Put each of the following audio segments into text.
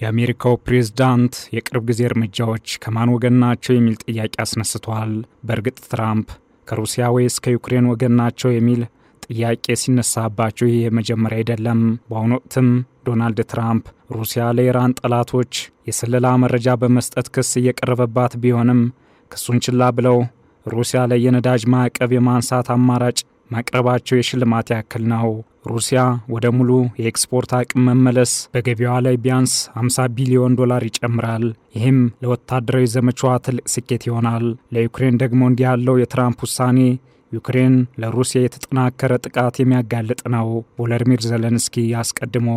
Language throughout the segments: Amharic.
የአሜሪካው ፕሬዝዳንት የቅርብ ጊዜ እርምጃዎች ከማን ወገን ናቸው የሚል ጥያቄ አስነስቷል። በእርግጥ ትራምፕ ከሩሲያ ወይስ ከዩክሬን ወገን ናቸው የሚል ጥያቄ ሲነሳባቸው ይህ የመጀመሪያ አይደለም። በአሁኑ ወቅትም ዶናልድ ትራምፕ ሩሲያ ለኢራን ጠላቶች የስለላ መረጃ በመስጠት ክስ እየቀረበባት ቢሆንም ክሱን ችላ ብለው ሩሲያ ላይ የነዳጅ ማዕቀብ የማንሳት አማራጭ ማቅረባቸው የሽልማት ያክል ነው። ሩሲያ ወደ ሙሉ የኤክስፖርት አቅም መመለስ በገቢያዋ ላይ ቢያንስ $50 ቢሊዮን ይጨምራል። ይህም ለወታደራዊ ዘመቻዋ ትልቅ ስኬት ይሆናል። ለዩክሬን ደግሞ እንዲህ ያለው የትራምፕ ውሳኔ ዩክሬን ለሩሲያ የተጠናከረ ጥቃት የሚያጋልጥ ነው። ቮሎዲሚር ዜሌንስኪ አስቀድሞ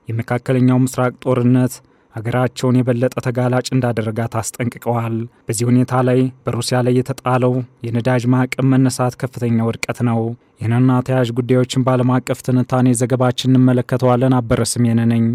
የመካከለኛው ምስራቅ ጦርነት አገራቸውን የበለጠ ተጋላጭ እንዳደረጋት አስጠንቅቀዋል። በዚህ ሁኔታ ላይ በሩሲያ ላይ የተጣለው የነዳጅ ማዕቀብ መነሳት ከፍተኛ ውድቀት ነው። ይህንና ተያያዥ ጉዳዮችን በዓለም አቀፍ ትንታኔ ዘገባችን እንመለከተዋለን። አበረ ስሜነ ነኝ።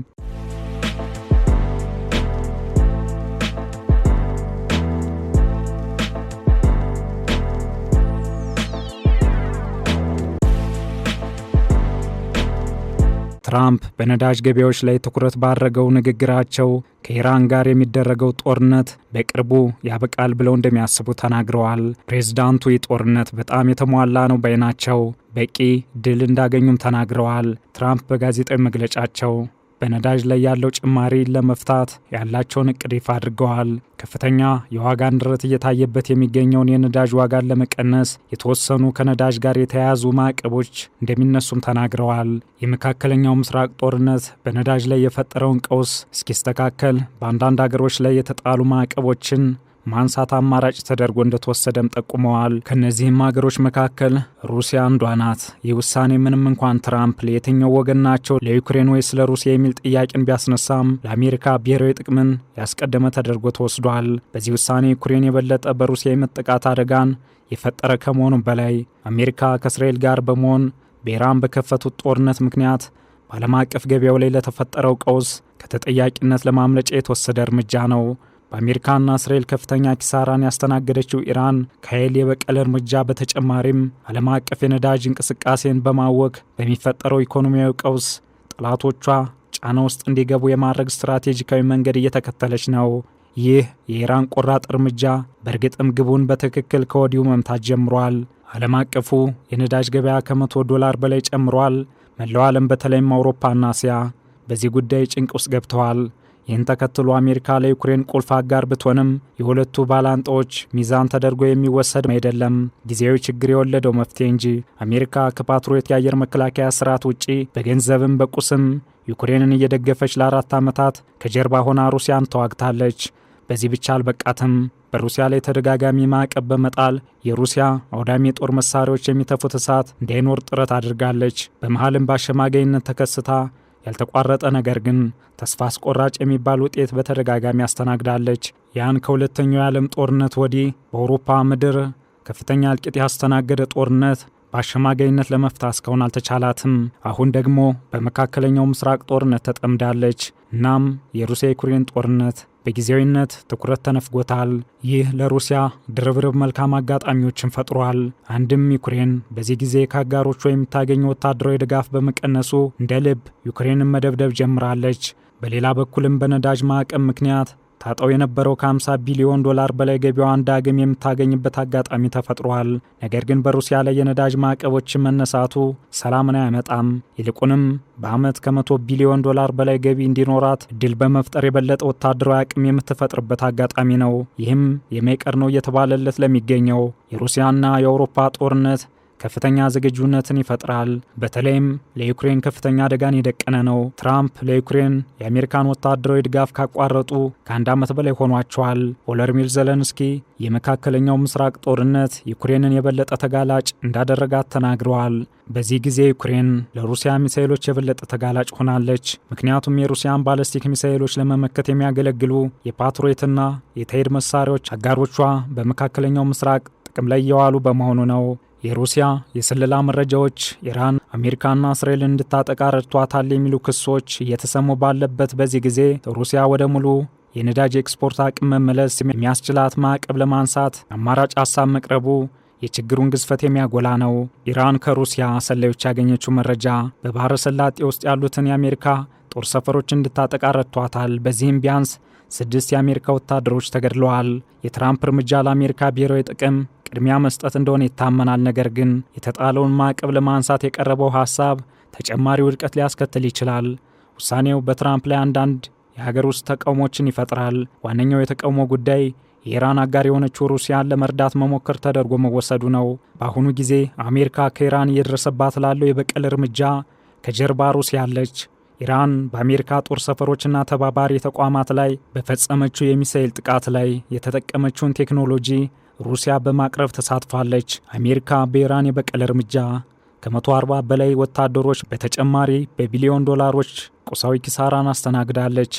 ትራምፕ በነዳጅ ገበያዎች ላይ ትኩረት ባደረገው ንግግራቸው ከኢራን ጋር የሚደረገው ጦርነት በቅርቡ ያበቃል ብለው እንደሚያስቡ ተናግረዋል። ፕሬዝዳንቱ ይህ ጦርነት በጣም የተሟላ ነው ባይ ናቸው። በቂ ድል እንዳገኙም ተናግረዋል። ትራምፕ በጋዜጣዊ መግለጫቸው በነዳጅ ላይ ያለው ጭማሪ ለመፍታት ያላቸውን እቅድ ይፋ አድርገዋል። ከፍተኛ የዋጋ ንረት እየታየበት የሚገኘውን የነዳጅ ዋጋን ለመቀነስ የተወሰኑ ከነዳጅ ጋር የተያያዙ ማዕቀቦች እንደሚነሱም ተናግረዋል። የመካከለኛው ምስራቅ ጦርነት በነዳጅ ላይ የፈጠረውን ቀውስ እስኪስተካከል በአንዳንድ አገሮች ላይ የተጣሉ ማዕቀቦችን ማንሳት አማራጭ ተደርጎ እንደተወሰደም ጠቁመዋል። ከነዚህም ሀገሮች መካከል ሩሲያ አንዷ ናት። ይህ ውሳኔ ምንም እንኳን ትራምፕ ለየትኛው ወገን ናቸው ለዩክሬን ወይስ ለሩሲያ የሚል ጥያቄን ቢያስነሳም ለአሜሪካ ብሔራዊ ጥቅምን ያስቀደመ ተደርጎ ተወስዷል። በዚህ ውሳኔ ዩክሬን የበለጠ በሩሲያ የመጠቃት አደጋን የፈጠረ ከመሆኑ በላይ አሜሪካ ከእስራኤል ጋር በመሆን በኢራን በከፈቱት ጦርነት ምክንያት በዓለም አቀፍ ገበያው ላይ ለተፈጠረው ቀውስ ከተጠያቂነት ለማምለጫ የተወሰደ እርምጃ ነው። በአሜሪካና እስራኤል ከፍተኛ ኪሳራን ያስተናገደችው ኢራን ከኃይል የበቀል እርምጃ በተጨማሪም ዓለም አቀፍ የነዳጅ እንቅስቃሴን በማወክ በሚፈጠረው ኢኮኖሚያዊ ቀውስ ጠላቶቿ ጫና ውስጥ እንዲገቡ የማድረግ ስትራቴጂካዊ መንገድ እየተከተለች ነው። ይህ የኢራን ቆራጥ እርምጃ በእርግጥም ግቡን በትክክል ከወዲሁ መምታት ጀምሯል። ዓለም አቀፉ የነዳጅ ገበያ $100 በላይ ጨምሯል። መላው ዓለም በተለይም አውሮፓና እስያ በዚህ ጉዳይ ጭንቅ ውስጥ ገብተዋል። ይህን ተከትሎ አሜሪካ ለዩክሬን ቁልፍ አጋር ብትሆንም የሁለቱ ባላንጣዎች ሚዛን ተደርጎ የሚወሰድ አይደለም፣ ጊዜያዊ ችግር የወለደው መፍትሄ እንጂ። አሜሪካ ከፓትሪዮት የአየር መከላከያ ስርዓት ውጪ በገንዘብም በቁስም ዩክሬንን እየደገፈች ለ4 ዓመታት ከጀርባ ሆና ሩሲያን ተዋግታለች። በዚህ ብቻ አልበቃትም። በሩሲያ ላይ ተደጋጋሚ ማዕቀብ በመጣል የሩሲያ አውዳሚ የጦር መሳሪያዎች የሚተፉት እሳት እንዳይኖር ጥረት አድርጋለች። በመሃልም በአሸማጋይነት ተከስታ ያልተቋረጠ ነገር ግን ተስፋ አስቆራጭ የሚባል ውጤት በተደጋጋሚ አስተናግዳለች። ያን ከሁለተኛው የዓለም ጦርነት ወዲህ በአውሮፓ ምድር ከፍተኛ እልቂት ያስተናገደ ጦርነት በአሸማጋይነት ለመፍታት እስካሁን አልተቻላትም። አሁን ደግሞ በመካከለኛው ምስራቅ ጦርነት ተጠምዳለች። እናም የሩሲያ ዩክሬን ጦርነት በጊዜያዊነት ትኩረት ተነፍጎታል። ይህ ለሩሲያ ድርብርብ መልካም አጋጣሚዎችን ፈጥሯል። አንድም ዩክሬን በዚህ ጊዜ ከአጋሮቿ የምታገኘው ወታደራዊ ድጋፍ በመቀነሱ እንደ ልብ ዩክሬንን መደብደብ ጀምራለች። በሌላ በኩልም በነዳጅ ማዕቀብ ምክንያት ታጣው የነበረው $50 ቢሊዮን በላይ ገቢዋን ዳግም የምታገኝበት አጋጣሚ ተፈጥሯል። ነገር ግን በሩሲያ ላይ የነዳጅ ማዕቀቦችን መነሳቱ ሰላምን አያመጣም። ይልቁንም በዓመት $100 ቢሊዮን በላይ ገቢ እንዲኖራት እድል በመፍጠር የበለጠ ወታደራዊ አቅም የምትፈጥርበት አጋጣሚ ነው። ይህም የማይቀር ነው እየተባለለት ለሚገኘው የሩሲያና የአውሮፓ ጦርነት ከፍተኛ ዝግጁነትን ይፈጥራል። በተለይም ለዩክሬን ከፍተኛ አደጋን የደቀነ ነው። ትራምፕ ለዩክሬን የአሜሪካን ወታደራዊ ድጋፍ ካቋረጡ ከ1 ዓመት በላይ ሆኗቸዋል። ቮሎዲሚር ዜሌንስኪ የመካከለኛው ምስራቅ ጦርነት ዩክሬንን የበለጠ ተጋላጭ እንዳደረጋት ተናግረዋል። በዚህ ጊዜ ዩክሬን ለሩሲያ ሚሳኤሎች የበለጠ ተጋላጭ ሆናለች። ምክንያቱም የሩሲያን ባለስቲክ ሚሳኤሎች ለመመከት የሚያገለግሉ የፓትሪዮትና የታይድ መሳሪያዎች አጋሮቿ በመካከለኛው ምስራቅ ጥቅም ላይ እየዋሉ በመሆኑ ነው። የሩሲያ የስለላ መረጃዎች ኢራን አሜሪካና እስራኤልን እንድታጠቃ ረድቷታል የሚሉ ክሶች እየተሰሙ ባለበት በዚህ ጊዜ ሩሲያ ወደ ሙሉ የነዳጅ ኤክስፖርት አቅም መመለስ የሚያስችላት ማዕቀብ ለማንሳት አማራጭ ሀሳብ መቅረቡ የችግሩን ግዝፈት የሚያጎላ ነው። ኢራን ከሩሲያ ሰላዮች ያገኘችው መረጃ በባህረ ሰላጤ ውስጥ ያሉትን የአሜሪካ ጦር ሰፈሮች እንድታጠቃ ረድቷታል። በዚህም ቢያንስ 6 የአሜሪካ ወታደሮች ተገድለዋል። የትራምፕ እርምጃ ለአሜሪካ ብሔራዊ ጥቅም ቅድሚያ መስጠት እንደሆነ ይታመናል። ነገር ግን የተጣለውን ማዕቀብ ለማንሳት የቀረበው ሐሳብ ተጨማሪ ውድቀት ሊያስከትል ይችላል። ውሳኔው በትራምፕ ላይ አንዳንድ የሀገር ውስጥ ተቃውሞችን ይፈጥራል። ዋነኛው የተቃውሞ ጉዳይ የኢራን አጋር የሆነችው ሩሲያን ለመርዳት መሞከር ተደርጎ መወሰዱ ነው። በአሁኑ ጊዜ አሜሪካ ከኢራን እየደረሰባት ላለው የበቀል እርምጃ ከጀርባ ሩሲያ አለች። ኢራን በአሜሪካ ጦር ሰፈሮችና ተባባሪ ተቋማት ላይ በፈጸመችው የሚሳኤል ጥቃት ላይ የተጠቀመችውን ቴክኖሎጂ ሩሲያ በማቅረብ ተሳትፋለች። አሜሪካ በኢራን የበቀል እርምጃ ከ140 በላይ ወታደሮች በተጨማሪ በቢሊዮን ዶላሮች ቁሳዊ ኪሳራን አስተናግዳለች።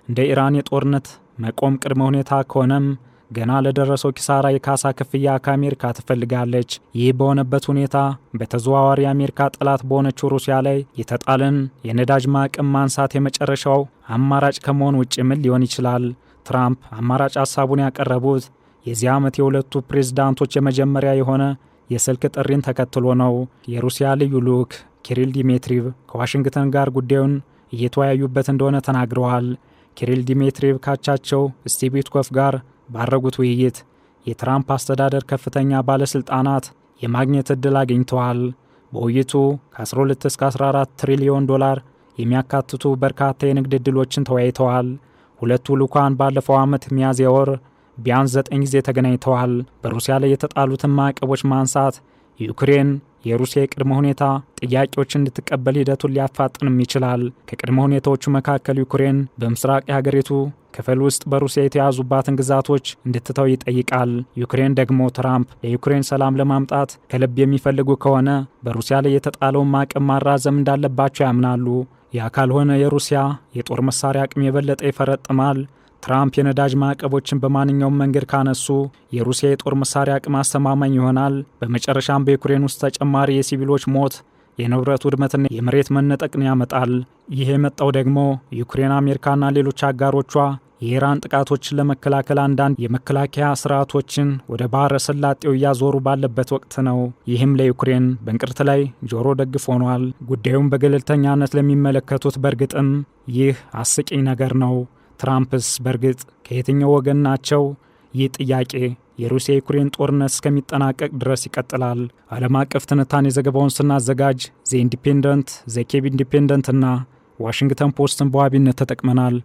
እንደ ኢራን የጦርነት መቆም ቅድመ ሁኔታ ከሆነም ገና ለደረሰው ኪሳራ የካሳ ክፍያ ከአሜሪካ ትፈልጋለች። ይህ በሆነበት ሁኔታ በተዘዋዋሪ የአሜሪካ ጠላት በሆነችው ሩሲያ ላይ የተጣለን የነዳጅ ማዕቀብ ማንሳት የመጨረሻው አማራጭ ከመሆን ውጭ ምን ሊሆን ይችላል? ትራምፕ አማራጭ ሀሳቡን ያቀረቡት የዚህ ዓመት የሁለቱ ፕሬዝዳንቶች የመጀመሪያ የሆነ የስልክ ጥሪን ተከትሎ ነው። የሩሲያ ልዩ ልዑክ ኪሪል ዲሜትሪቭ ከዋሽንግተን ጋር ጉዳዩን እየተወያዩበት እንደሆነ ተናግረዋል። ኪሪል ዲሜትሪቭ ካቻቸው ስቲቭ ዊትኮፍ ጋር ባረጉት ውይይት የትራምፕ አስተዳደር ከፍተኛ ባለስልጣናት የማግኘት ዕድል አግኝተዋል። በውይይቱ ከ12 እስከ 14 ትሪሊዮን ዶላር የሚያካትቱ በርካታ የንግድ ዕድሎችን ተወያይተዋል። ሁለቱ ልዑካን ባለፈው ዓመት ሚያዝያ ወር ቢያንስ 9 ጊዜ ተገናኝተዋል። በሩሲያ ላይ የተጣሉትን ማዕቀቦች ማንሳት ዩክሬን የሩሲያ የቅድመ ሁኔታ ጥያቄዎች እንድትቀበል ሂደቱን ሊያፋጥንም ይችላል። ከቅድመ ሁኔታዎቹ መካከል ዩክሬን በምስራቅ የሀገሪቱ ክፍል ውስጥ በሩሲያ የተያዙባትን ግዛቶች እንድትተው ይጠይቃል። ዩክሬን ደግሞ ትራምፕ ለዩክሬን ሰላም ለማምጣት ከልብ የሚፈልጉ ከሆነ በሩሲያ ላይ የተጣለውን ማዕቀብ ማራዘም እንዳለባቸው ያምናሉ። ያ ካልሆነ የሩሲያ የጦር መሳሪያ አቅም የበለጠ ይፈረጥማል። ትራምፕ የነዳጅ ማዕቀቦችን በማንኛውም መንገድ ካነሱ የሩሲያ የጦር መሳሪያ አቅም አስተማማኝ ይሆናል። በመጨረሻም በዩክሬን ውስጥ ተጨማሪ የሲቪሎች ሞት፣ የንብረት ውድመትና የመሬት መነጠቅን ያመጣል። ይህ የመጣው ደግሞ ዩክሬን አሜሪካና ሌሎች አጋሮቿ የኢራን ጥቃቶችን ለመከላከል አንዳንድ የመከላከያ ስርዓቶችን ወደ ባህረ ሰላጤው እያዞሩ ባለበት ወቅት ነው። ይህም ለዩክሬን በእንቅርት ላይ ጆሮ ደግፍ ሆኗል። ጉዳዩን በገለልተኛነት ለሚመለከቱት በእርግጥም ይህ አስቂኝ ነገር ነው። ትራምፕስ በእርግጥ ከየትኛው ወገን ናቸው? ይህ ጥያቄ የሩሲያ ዩክሬን ጦርነት እስከሚጠናቀቅ ድረስ ይቀጥላል። ዓለም አቀፍ ትንታኔ ዘገባውን ስናዘጋጅ ዘ ኢንዲፔንደንት፣ ዘ ኬብ ኢንዲፔንደንት እና ዋሽንግተን ፖስትን በዋቢነት ተጠቅመናል።